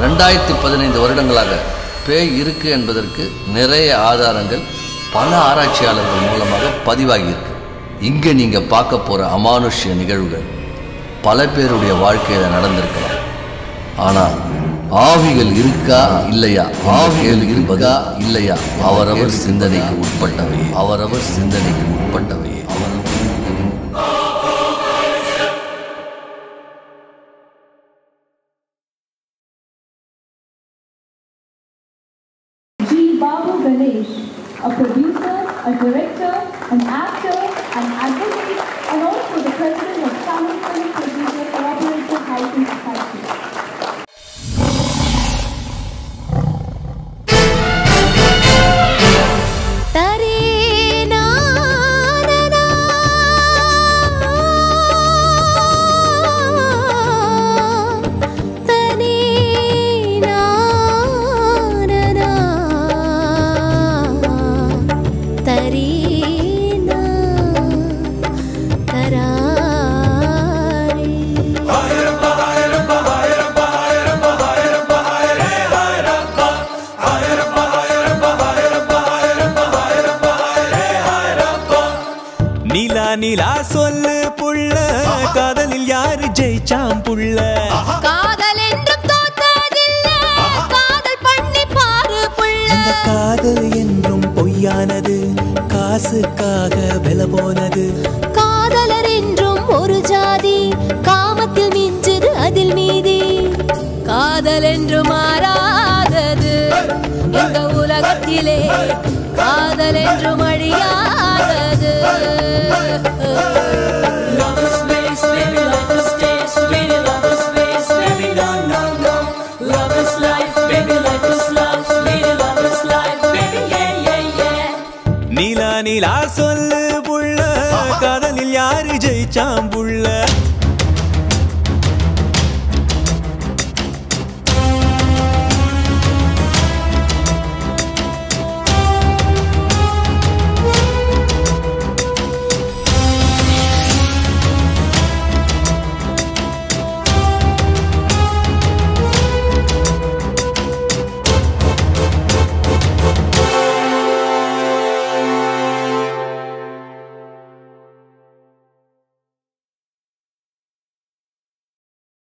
2015 வருடங்களாக பேய் இருக்கு என்பதற்கு நிறைய ஆதாரங்கள் பல ஆராய்ச்சியாளர்கள் மூலமாக பதிவாகியிருக்கு. இங்கே நீங்கள் பார்க்க போகிற அமானுஷ்ய நிகழ்வுகள் பல பேருடைய வாழ்க்கையில் நடந்திருக்கலாம். ஆனால் ஆவிகள் இருக்கா இல்லையா, ஆவிகள் இருக்கா இல்லையா, அவரவர் சிந்தனைக்கு உட்பட்டவை, அவரவர் சிந்தனைக்கு உட்பட்டவை. Babu Ganesh, a producer, a director, an actor, an advocate, and also the president of Tamil Film Producer Cooperative Housing Society. நிலா சொல்லு புள்ள, காதலில் யாரு ஜெயிச்சாம் புள்ள? காதல் என்றும் தோற்றதில்லை, காதல் பண்ணி பாரு புள்ள. இந்த காதல் என்றும் பொய்யானது, காசுக்காக விலை போனது. காதலர் என்றும் ஒரு ஜாதி, காமத்தில் மிஞ்சுது அதில் மீதி. காதல் என்று மாறாதது இந்த உலகத்திலே, காதல் என்று அழியாதது. நிலா சொல்லு புள்ள, காதலில் யாரு ஜெயிச்சாம் புள்ள?